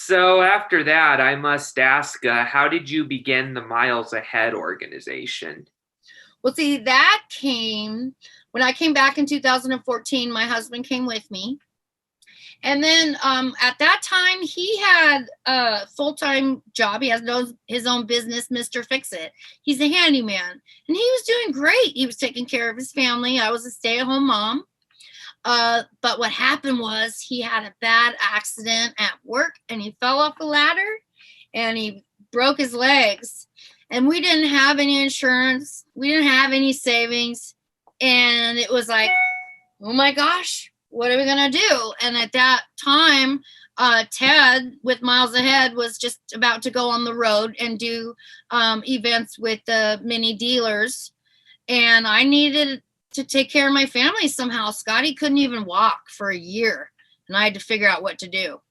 So after that, I must ask, how did you begin the Miles Ahead organization? Well, see, that came when I came back in 2014. My husband came with me. And then at that time, he had a full-time job. He has his own business, Mr. Fix It. He's a handyman, and he was doing great. He was taking care of his family. I was a stay-at-home mom. But what happened was he had a bad accident at work, and he fell off a ladder, and he broke his legs. And we didn't have any insurance. We didn't have any savings. And it was like, oh my gosh, what are we going to do? And at that time, Ted with Miles Ahead was just about to go on the road and do events with the mini dealers. And I needed to take care of my family somehow. Scotty couldn't even walk for a year, and I had to figure out what to do.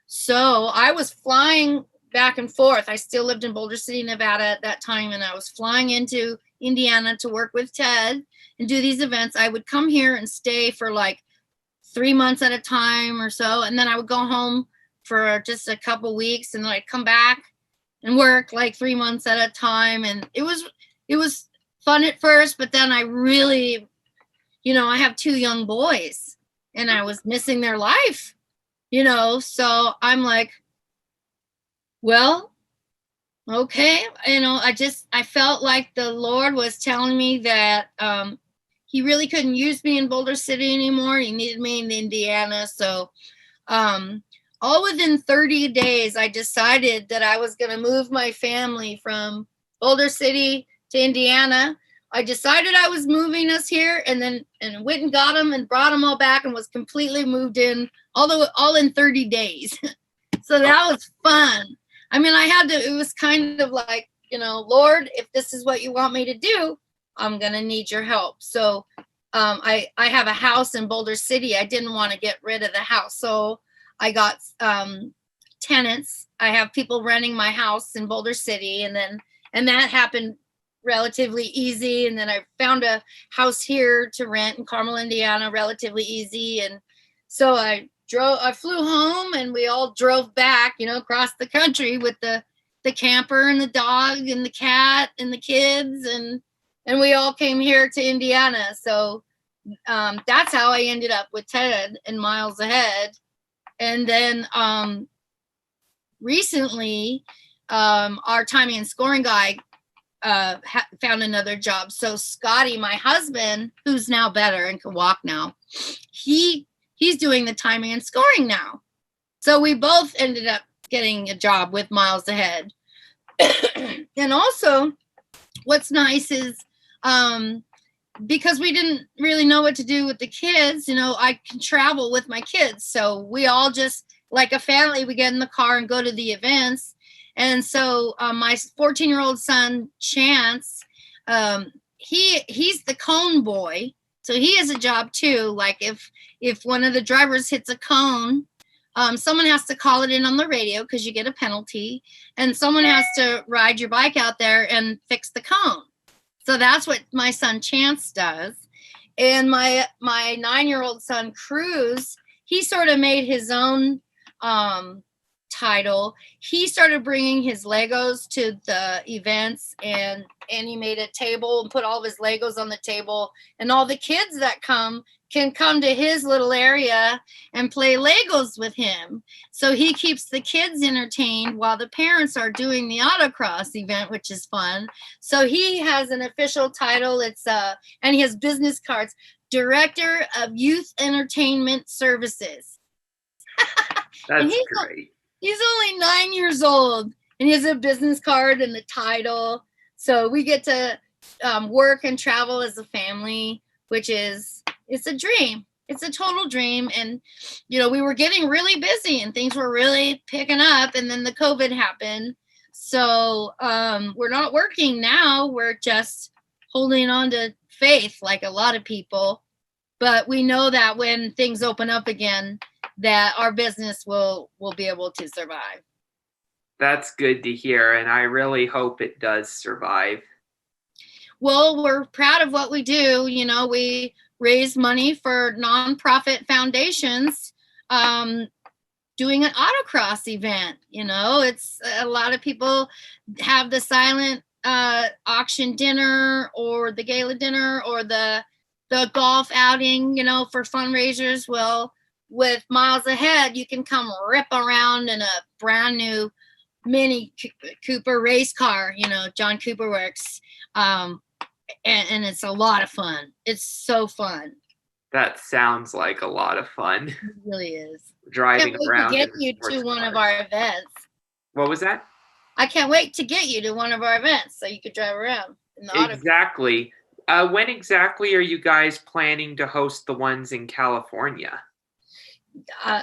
So I was flying back and forth. I still lived in Boulder City, Nevada at that time, and I was flying into Indiana to work with Ted and do these events. I would come here and stay for like 3 months at a time or so, and then I would go home for just a couple weeks, and then I'd come back and work like 3 months at a time. And it was fun at first, but then I really, I have 2 young boys, and I was missing their life, so I'm like, well, okay, I felt like the Lord was telling me that he really couldn't use me in Boulder City anymore. He needed me in Indiana. So all within 30 days, I decided that I was going to move my family from Boulder City to Indiana. I decided I was moving us here, and went and got them and brought them all back, and was completely moved in, all in 30 days. So that was fun. I mean, it was kind of like, Lord, if this is what you want me to do, I'm going to need your help. So I have a house in Boulder City. I didn't want to get rid of the house. So I got tenants. I have people renting my house in Boulder City. And that happened relatively easy. And then I found a house here to rent in Carmel, Indiana, relatively easy. And so I flew home, and we all drove back, across the country with the camper and the dog and the cat and the kids. And we all came here to Indiana. So that's how I ended up with Ted and Miles Ahead. And then recently, our timing and scoring guy found another job. So Scotty, my husband, who's now better and can walk now, he's doing the timing and scoring now. So we both ended up getting a job with Miles Ahead. And also, what's nice is because we didn't really know what to do with the kids, I can travel with my kids. So we all just, like a family, we get in the car and go to the events. And so my 14-year-old son, Chance, he's the cone boy. So he has a job too. Like if one of the drivers hits a cone, someone has to call it in on the radio because you get a penalty, and someone has to ride your bike out there and fix the cone. So that's what my son Chance does. And my 9-year-old son Cruz, he sort of made his own title. He started bringing his Legos to the events, and he made a table and put all of his Legos on the table, and all the kids that can come to his little area and play Legos with him. So he keeps the kids entertained while the parents are doing the autocross event, which is fun. So he has an official title. And he has business cards, Director of Youth Entertainment Services. That's great. He's only 9 years old, and he has a business card and the title. So we get to work and travel as a family, it's a dream. It's a total dream. And, we were getting really busy and things were really picking up, and then the COVID happened. So we're not working now. We're just holding on to faith like a lot of people. But we know that when things open up again, that our business will be able to survive. That's good to hear, and I really hope it does survive. Well, we're proud of what we do. We raise money for nonprofit foundations doing an autocross event. It's a lot of people have the silent auction dinner or the gala dinner or the golf outing, for fundraisers. Well, with Miles Ahead, you can come rip around in a brand new Mini Cooper race car, John Cooper Works. And it's a lot of fun. It's so fun. That sounds like a lot of fun. It really is. Driving Can't wait to around get in you sports to one cars. of our events. What was that? I can't wait to get you to one of our events so you could drive around in the auto. Exactly. When exactly are you guys planning to host the ones in California?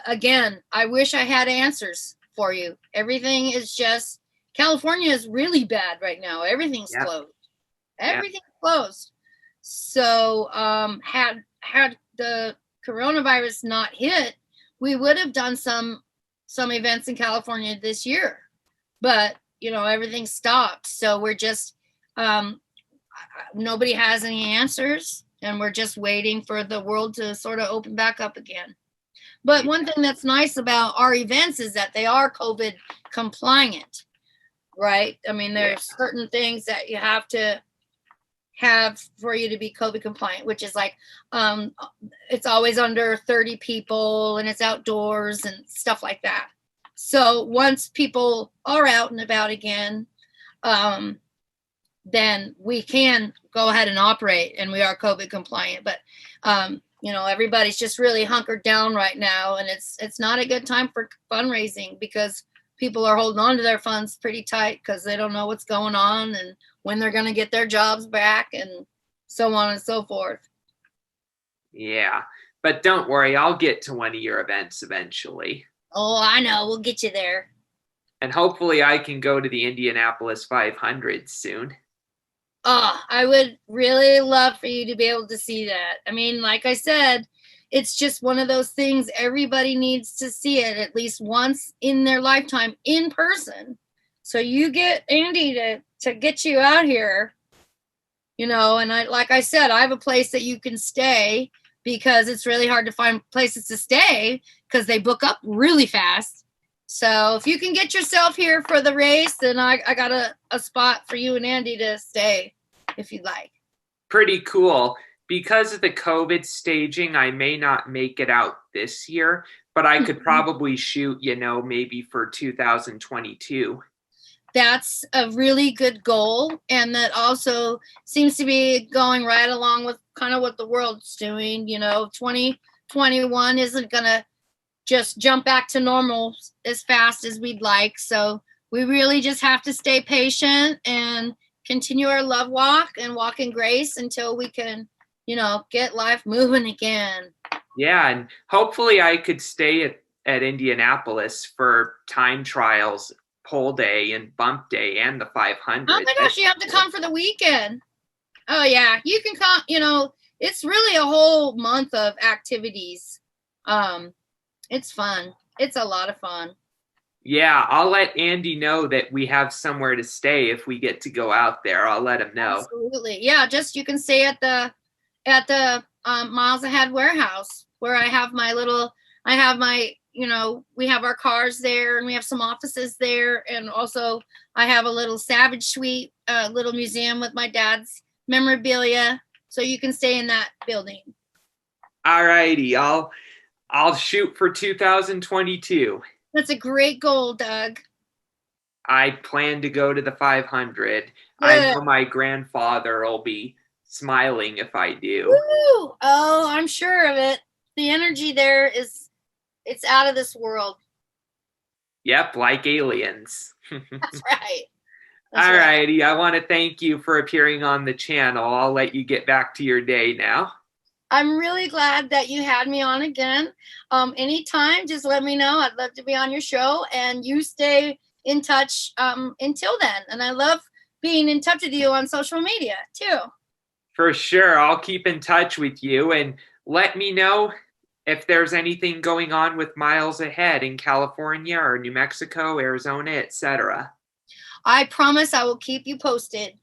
Again, I wish I had answers for you. Everything is just, California is really bad right now. Everything's closed. Everything's closed. So had the coronavirus not hit, we would have done some events in California this year, but everything stopped. So we're just nobody has any answers, and we're just waiting for the world to sort of open back up again. But one thing that's nice about our events is that they are COVID compliant, right? I mean, there's certain things that you have to have for you to be COVID compliant, which is like it's always under 30 people and it's outdoors and stuff like that. So once people are out and about again, then we can go ahead and operate, and we are COVID compliant. But everybody's just really hunkered down right now, and it's not a good time for fundraising because people are holding on to their funds pretty tight because they don't know what's going on and when they're going to get their jobs back and so on and so forth. Yeah, but don't worry, I'll get to one of your events eventually. Oh, I know. We'll get you there. And hopefully I can go to the Indianapolis 500 soon. Oh, I would really love for you to be able to see that. I mean, like I said, it's just one of those things everybody needs to see it at least once in their lifetime in person. So you get Andy to get you out here, and like I said, I have a place that you can stay because it's really hard to find places to stay because they book up really fast. So if you can get yourself here for the race, then I got a spot for you and Andy to stay if you'd like. Pretty cool. Because of the COVID staging, I may not make it out this year, but I could probably shoot, maybe for 2022. That's a really good goal. And that also seems to be going right along with kind of what the world's doing. 2021 isn't going to just jump back to normal as fast as we'd like. So we really just have to stay patient and continue our love walk and walk in grace until we can, get life moving again. Yeah, and hopefully I could stay at Indianapolis for time trials, pole day and bump day and the 500. Oh my gosh, you have to come for the weekend. Oh yeah, you can come, it's really a whole month of activities. It's fun. It's a lot of fun. Yeah, I'll let Andy know that we have somewhere to stay if we get to go out there. I'll let him know. Absolutely. Yeah, just you can stay at the Miles Ahead warehouse where we have our cars there and we have some offices there. And also I have a little Savage Suite, little museum with my dad's memorabilia. So you can stay in that building. All righty. I'll shoot for 2022. That's a great goal, Doug. I plan to go to the 500. Good. I know my grandfather will be smiling if I do. Woo! Oh, I'm sure of it. The energy there it's out of this world. Yep, like aliens. That's right. All righty. I want to thank you for appearing on the channel. I'll let you get back to your day now. I'm really glad that you had me on again. Anytime, just let me know. I'd love to be on your show, and you stay in touch until then. And I love being in touch with you on social media too. For sure. I'll keep in touch with you and let me know if there's anything going on with Miles Ahead in California or New Mexico, Arizona, etc. I promise I will keep you posted.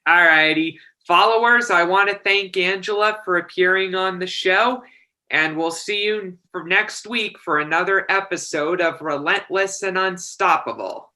All righty. Followers, I want to thank Angela for appearing on the show. And we'll see you for next week for another episode of Relentless and Unstoppable.